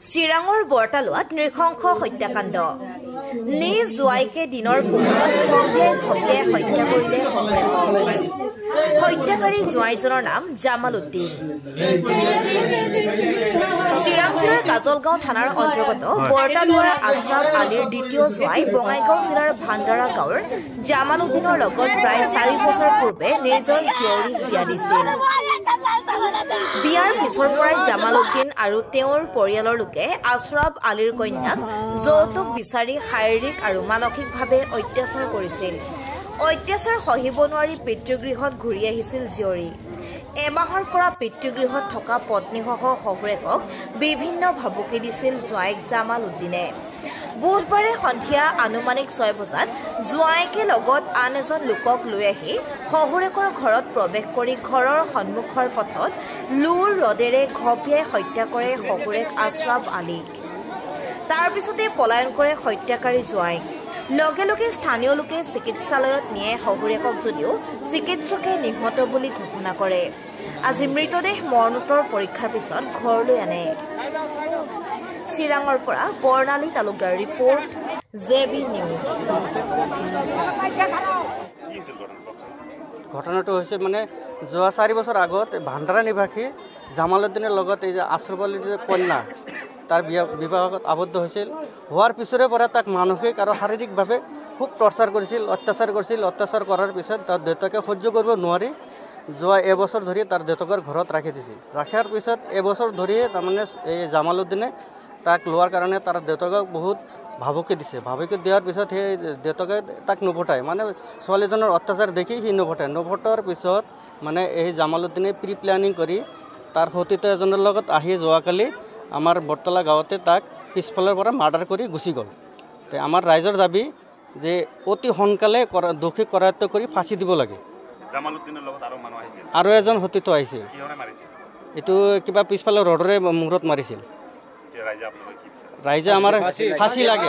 চিৰাঙৰ বৰতালোৱাত নৃশংস হত্যাকাণ্ড নিজ জোৱাইকে দিনৰ পোহৰত ঘপিয়াই হত্যা কৰিলে হত্যাকাৰী জোৱাইজনৰ নাম জামাল উদ্দিন। চিৰাং জিলাৰ কাজলগাঁও থানাৰ অন্তৰ্গত বৰতালোৱাৰ আশ্ৰাফ আলীৰ দ্বিতীয় জোৱাই বঙাইগাঁও জিলাৰ ভাণ্ডাৰা গাঁৱৰ জামাল উদ্দিনৰ লগত প্ৰায় 4 বছৰ পূৰ্বে নিজৰ জীয়ৰী বিয়া দিছিল। বিয়াৰ পিছৰ পৰাই জামাল উদ্দিন আৰু তেওঁৰ পৰিয়ালৰ লোকে আশ্ৰাফ আলীৰ কন্যাক যৌতুক বিচাৰি শাৰীৰিক আৰু মানসিকভাৱে অত্যাচাৰ কৰিছিল। অত্যাচাৰ সহিব নোৱাৰি পিতৃগৃহত ঘূৰি আহিছিল জীয়ৰী। এমাহৰ পৰা পিতৃগৃহত থকা পত্নীসহ শহুৰেকক বিভিন্ন ভাবুকি দিছিল জোৱাইক জামাল উদ্দিনে। বুধবাৰে সন্ধিয়া আনুমানিক 6 বজাত জোৱাইকে লগত আন এজন লোকক লৈ আহি শহুৰেকৰ ঘৰত প্ৰৱেশ কৰি ঘৰৰ সন্মুখৰ পথত লুৰ ৰদেৰে ঘপিয়াই হত্যা কৰে শহুৰেক আশ্ৰাফ আলীক। তাৰ পিছতে পলায়ন কৰে হত্যাকাৰী জোৱাইক। লগে লগে স্থানীয় লোকে চিকিৎসালয়ত নিয়ে শহুৰেকক যদিও চিকিৎসকে নিহত বুলি ঘোষণা কৰে। আজি মৃতদেহ মৰণোত্তৰ পৰীক্ষাৰ পিছত ঘৰলৈ আনে। চিৰাঙৰ পৰা বৰ্ণালী তালুকদাৰ ৰিপৰ্ট JB নিউজ। ঘটনাটো হৈছে মানে যোৱা 4 বছৰ আগত ভাণ্ডাৰা নিবাসী জামাল উদ্দিনৰ লগত এই যে আশ্ৰাফ আলীৰ যে কন্যা তাৰ বিবাহত আবদ্ধ হৈছিল। হোৱাৰ পিছৰে পৰা তাক মানসিক আৰু শাৰীৰিকভাৱে খুব টৰ্চাৰ কৰিছিল, অত্যাচাৰ কৰিছিল। অত্যাচাৰ কৰাৰ পিছত তাৰ দেউতাকে সহ্য কৰিব নোৱাৰি যোৱা এবছৰ ধৰি তাৰ দেউতাকৰ ঘৰত ৰাখি দিছিল। ৰাখাৰ পিছত এবছৰ ধৰি তাৰমানে এই জামাল উদ্দিনে তাক লোৱাৰ কাৰণে তাৰ দেউতাকক বহুত ভাবুকি দিছে। ভাবুকি দিয়াৰ পিছত সেই দেউতাকে তাক নপঠায়, মানে ছোৱালীজনৰ অত্যাচাৰ দেখি সি নপঠায়। নপঠোৱাৰ পিছত মানে এই জামাল উদ্দিনে প্ৰি প্লেনিং কৰি তাৰ সতীৰ্থ এজনৰ লগত আহি যোৱাকালি আমাৰ বৰতলা গাঁৱতে তাক পিছফালৰ পৰা মাৰ্ডাৰ কৰি গুচি গ'ল। তে আমাৰ ৰাইজৰ দাবী যে অতি সোনকালে দোষী কৰায়ত্ব কৰি ফাঁচি দিব লাগে। জামাল উদ্দিনৰ লগত আৰু এজন সতীৰ্থ আহিছিল। এইটো কিবা পিছফালে ৰডৰে মূৰত মাৰিছিল। ৰাইজে আমাৰ ফাঁচি লাগে।